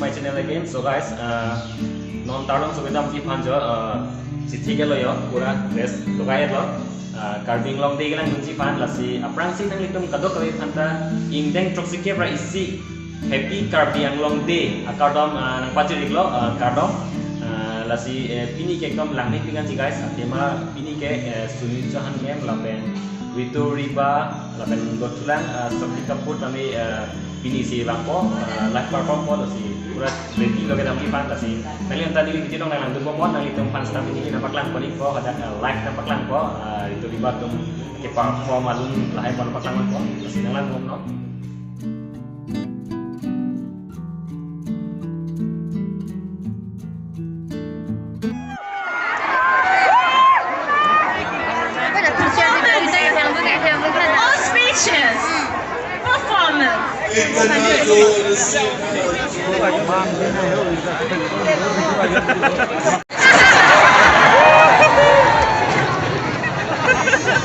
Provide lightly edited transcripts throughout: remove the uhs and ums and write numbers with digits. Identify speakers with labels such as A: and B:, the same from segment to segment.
A: my channel again. So guys, non Taralangso KPH si tiga lo yo, pura dress lokai lo. Karbi Anglong day lang kunci fan lasi aprang si nang litung kadok kali anta ingdeng troksike pra isi happy Karbi Anglong day akadom nang pacir iklo kadom lasi pini ke ekdom langni pingan si guys tema pini ke Sunidhi Chauhan mem lapen Rito Riba lapen dotulang Shakti Kapoor kami pini si bangko live perform po lasi pura ready lo kita fan lasi kalian tadi kita dong nang tunggu mo nang itong fans kami ini nampak lang paling po ada live nampak lang po Rito Riba tum ke perform alun live nampak lang po lasi nang lang no.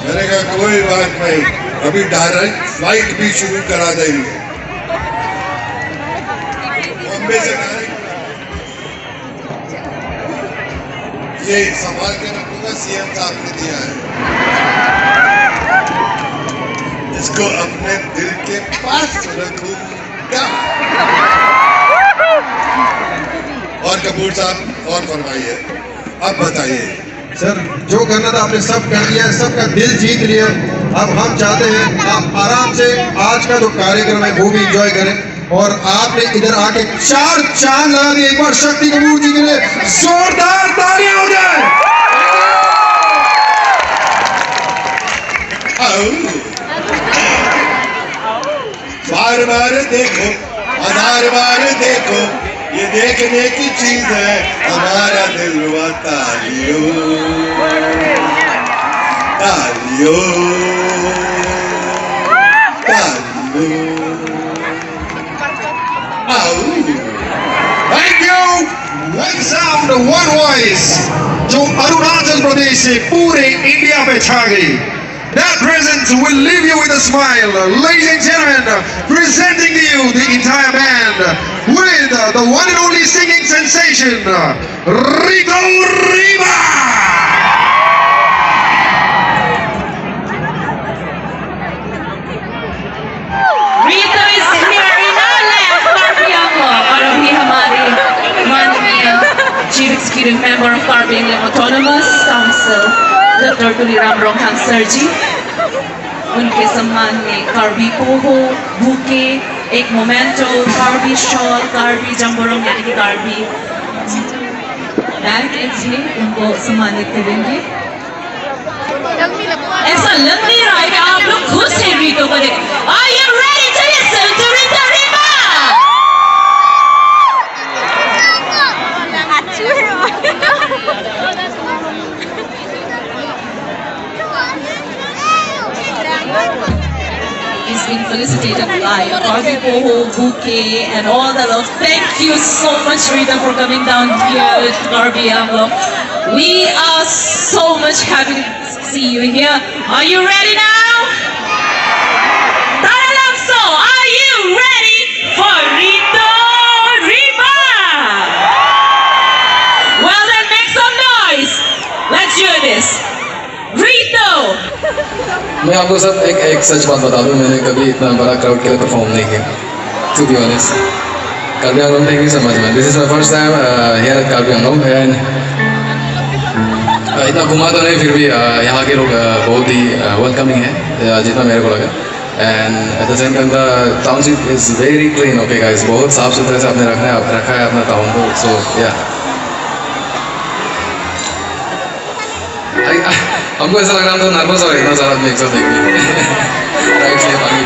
B: मैंने कहा कोई बात नहीं अभी direct flight भी शुरू करा देंगे बॉम्बे से डायरेक्ट ये संभाल के रखूंगा सीएम साहब ने दिया है इसको अपने दिल के पास रखूंगा और कपूर साहब और फरमाइए अब बताइए
C: सर जो करना था आपने सब कर दिया सबका दिल जीत लिया अब हम चाहते हैं आप आराम से आज का जो कार्यक्रम है वो भी एंजॉय करें और आपने इधर आके 4 चांद लगा दिए एक बार शक्ति कपूर जी के लिए जोरदार तालियां हो जाए
B: बार बार देखो हजार बार देखो ये देखने की चीज है हमारा दिल हुआ तालियों तालियों तालियों
C: thank you one sound one voice जो अरुणाचल प्रदेश से पूरे इंडिया पे छा गई That presence will leave you with a smile. Ladies and gentlemen, presenting to you the entire band with the one and only singing sensation, Rito Riba.
D: Rito is here in our land, Karbi Anglong. और अभी हमारे माननीय Chief Executive Member of Karbi Anglong Autonomous Council, Dr. Rito Riba sir ji, उनके सम्मान में कार्बी पोहो, bouquet, एक memento, Karbi shawl, Karbi जंबोरम यानी कि कार्बी बैग इसलिए उनको सम्मानित करेंगे। ऐसा लग नहीं रहा है कि आप लोग खुश हैं रीतो को देख। Are you ready to listen to Rito Riba? He's been felicitated by Karbi Poho, Bouquet, and all the love. Thank you so much, Rita, for coming down here with Karbi Anglong. We are so much happy to see you here. Are you ready now? Taralangso, are you ready for Rito Riba? Well then, make some noise. Let's do this. Rito!
E: मैं आपको सब एक सच बात बता दूं मैंने कभी इतना बड़ा क्राउड के लिए परफॉर्म नहीं किया to be honest Karbi Anglong thank you so much man this is my first time here at Karbi Anglong and इतना घुमा तो नहीं फिर भी यहाँ के लोग बहुत ही वेलकमिंग है जितना मेरे को लगा and at the same time the township is very clean okay guys बहुत साफ सुथरे से आपने रखा है अपना टाउन को so yeah हमको ऐसा लग रहा था नर्वस हो रहा इतना सारा आदमी एक साथ देखने राइट स्लिप आगे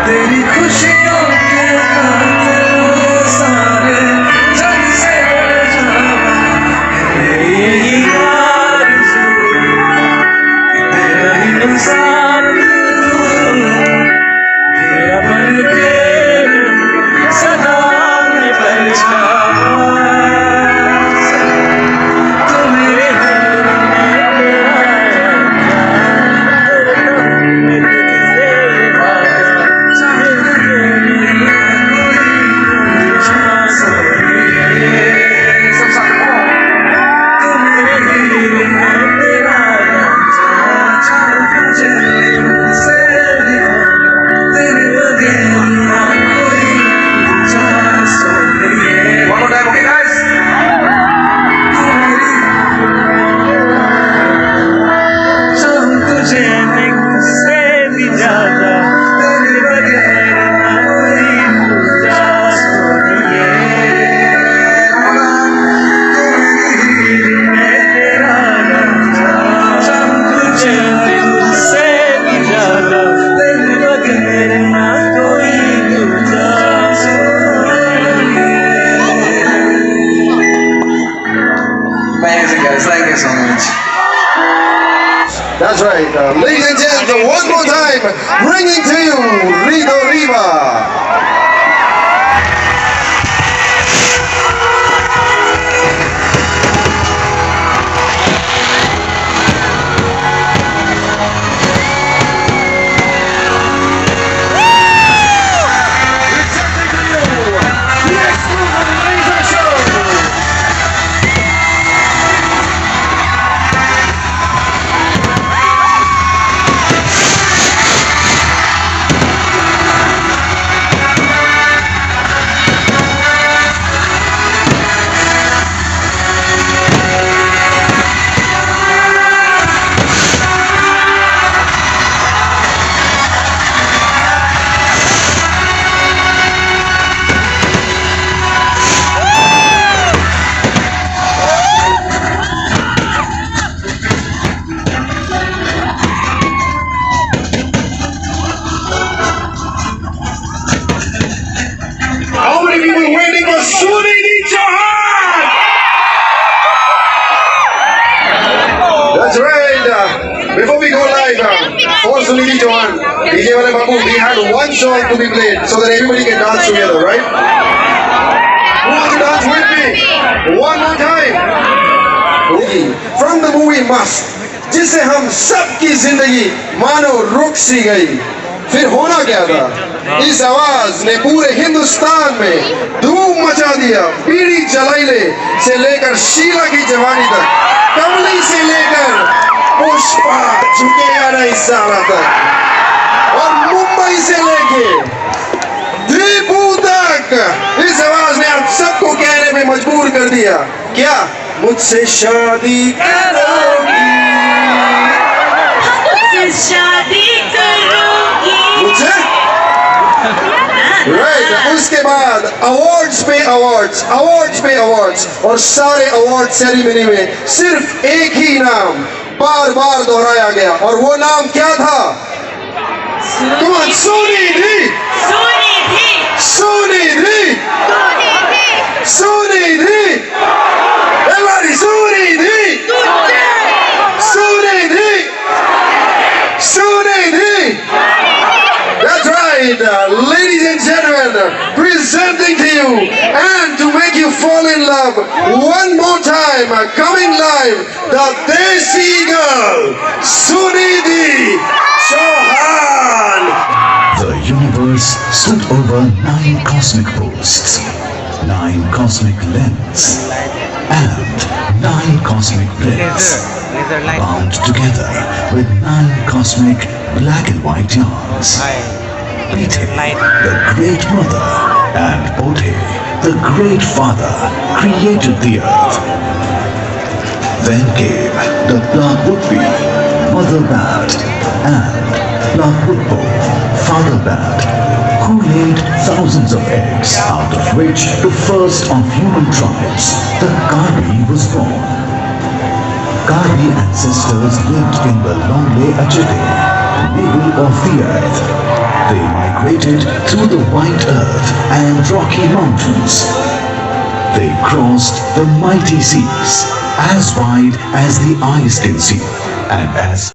F: तेरी खुशियों के खातिर सारे जग से जावा मेरी यही आरज़ू कि तेरा इंसान तेरा बन के सदा में परछावा तू मेरे दिल में
C: That's right. Ladies and gentlemen, one more time, bringing to you Rito Riba.
B: How many people waiting for Sunidhi Chauhan?
C: That's right. Before we go live, for Sunidhi Chauhan, DJ Wale Babu, we had one song to be played so that everybody can dance together, right? Who wants to dance with me? One more time. From the movie Mast, जिससे हम सबकी जिंदगी मानो रुक सी गई, फिर होना क्या था? इस आवाज ने पूरे हिंदुस्तान में धूम मचा दिया। बीड़ी जलाइले से लेकर शीला की जवानी तक, कमली से लेकर पुष्पा झुके या नहीं सारा तक, और मुंबई से लेके दीपू तक इस आवाज ने आप सबको कहने में मजबूर कर दिया, क्या मुझसे शादी करोगी?
D: मुझसे शादी करोगी
C: मुझे राइट। उसके बाद अवार्ड्स पे अवार्ड्स, अवार्ड्स पे अवार्ड्स, और सारे अवार्ड सेरेमनी में सिर्फ एक ही नाम बार बार दोहराया गया, और वो नाम क्या था? Sunidhi,
D: Sunidhi,
C: Sunidhi, Sunidhi, everybody, Sunidhi, Sunidhi, Sunidhi. That's right, ladies and gentlemen, presenting to you and to make you fall in love one more time, coming live, the Desi girl, Sunidhi Chauhan.
G: The universe stood over 9 cosmic posts, 9 cosmic lengths, and 9 cosmic breadths, bound together with 9 cosmic black and white yarns. Pite, the great mother, and Bodhe, the great father, created the earth. Then came the Plagudpi, mother bat, and Plagudpo, father bat, who laid thousands of eggs, out of which the first of human tribes, the Karbi, was born. Karbi ancestors lived in the Longle Achete, middle of the earth. They migrated through the white earth and rocky mountains. They crossed the mighty seas, as wide as the eyes can see, and as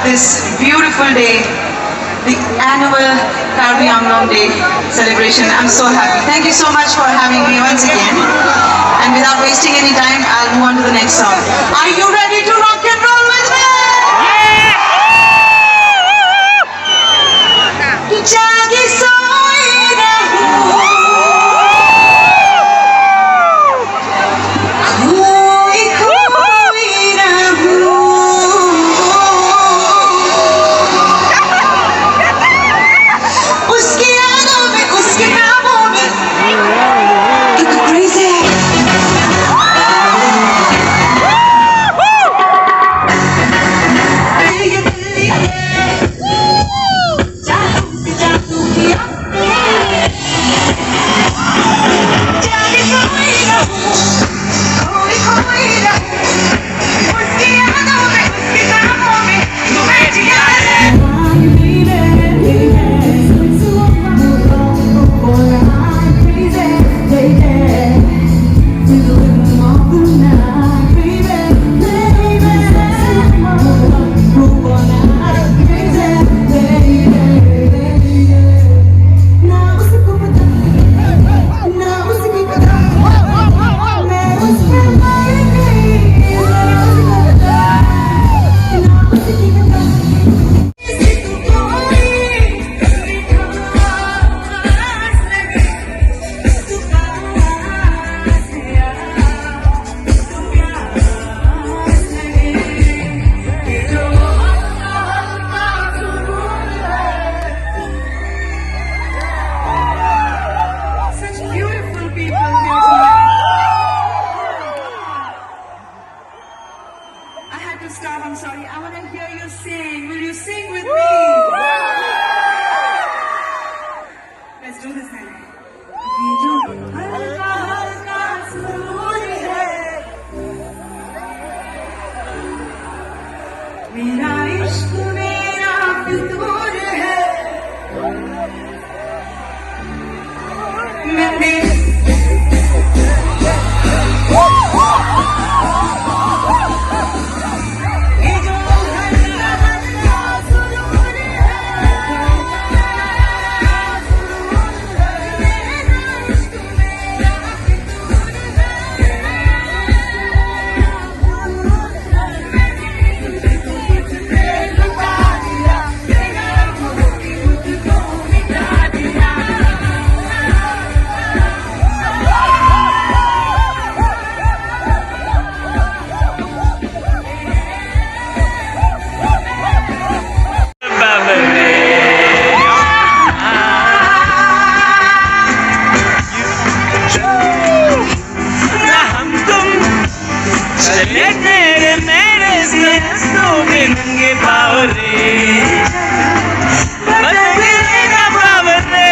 H: this beautiful day, the annual Karbi Anglong Day celebration. I'm so happy. Thank you so much for having me once again. And without wasting any time, I'll move on to the next song. Are you ready to rock and roll with me? Jagi soye rahu, koi koi rahu, uski yaadon mein, uski naamon mein, it's crazy. I'm sorry. I want to hear you sing. Will you sing with me? Let's do this now. मेरा इश्क मेरा फितूर है मैंने
F: चले तेरे मेरे से तो भी नंगे पाँव रे बस दिल ना पाँव रे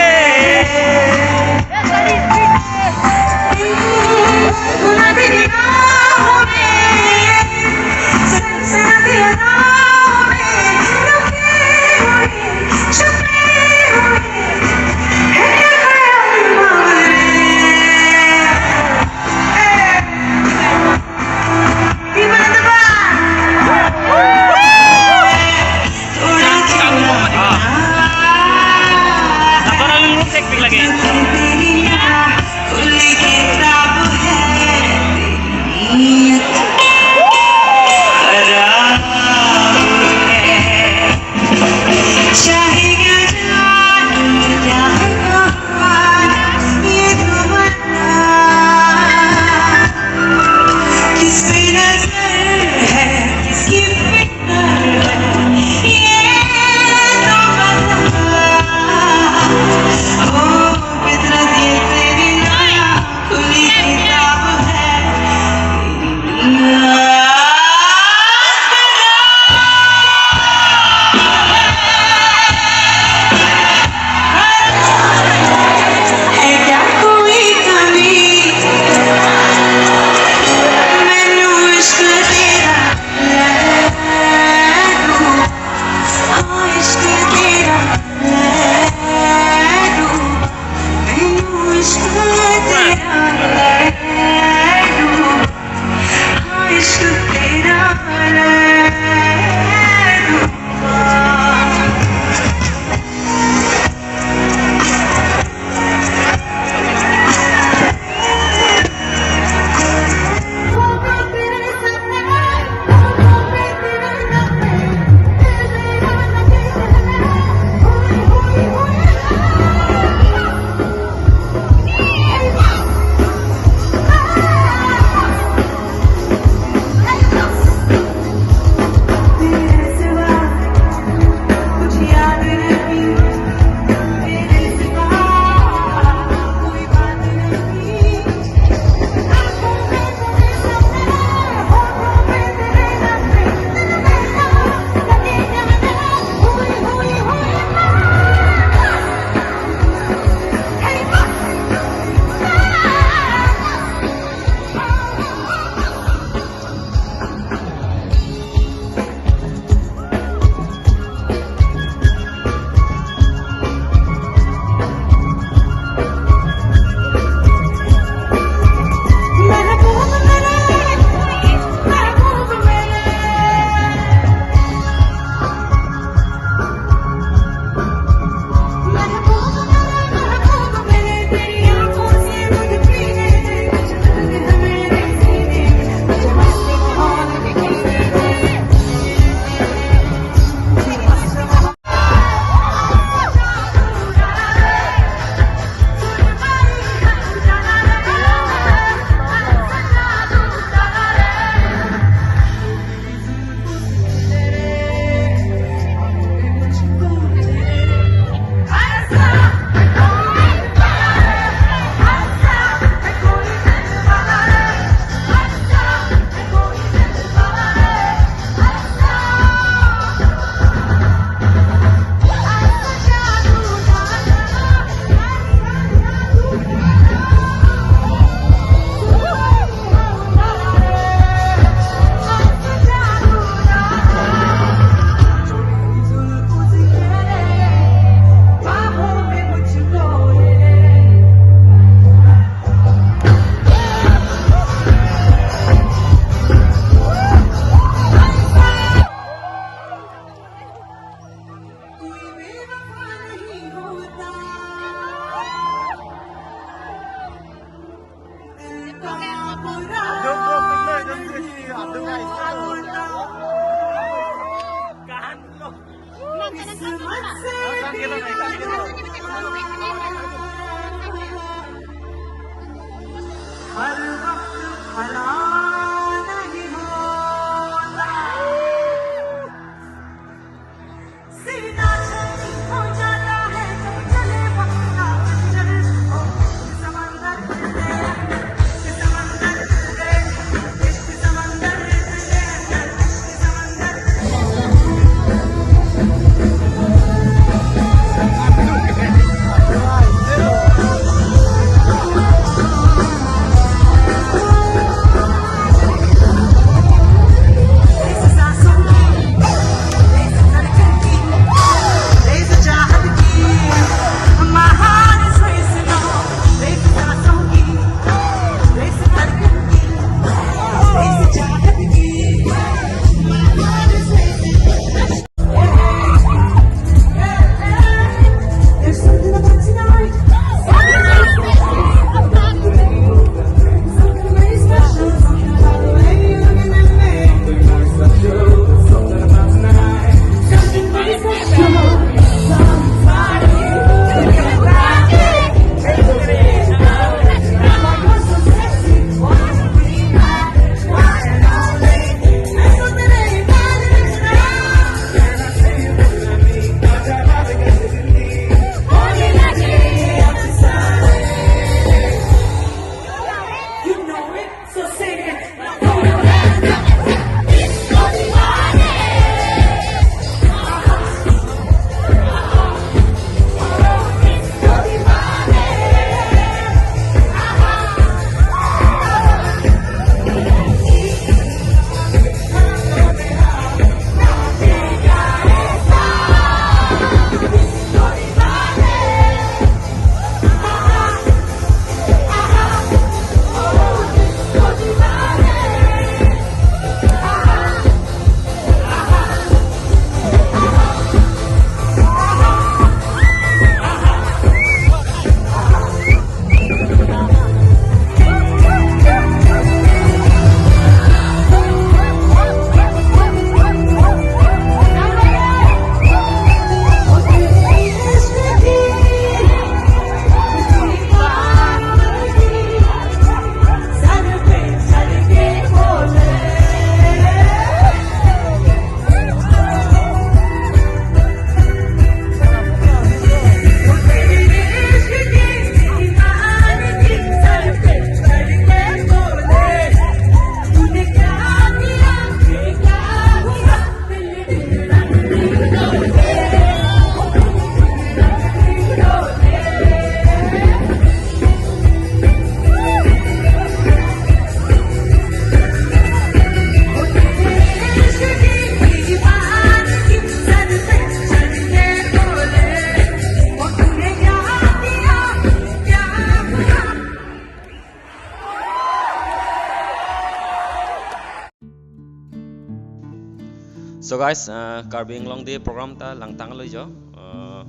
A: So guys, Karbi Anglong day program ta lang tang lo jo,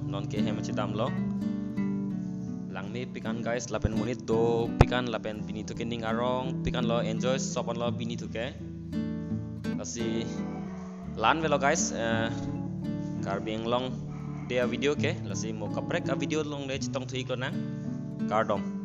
A: non ke hem chitam lo. Lang me pikan guys, lapen munit do pikan lapen bini tu kening arong, pikan lo enjoy sopan lo bini tu ke. Lasi lan velo guys, Karbi Anglong dia video ke, lasi mo kaprek a video long le chitong thui ko na, kardom.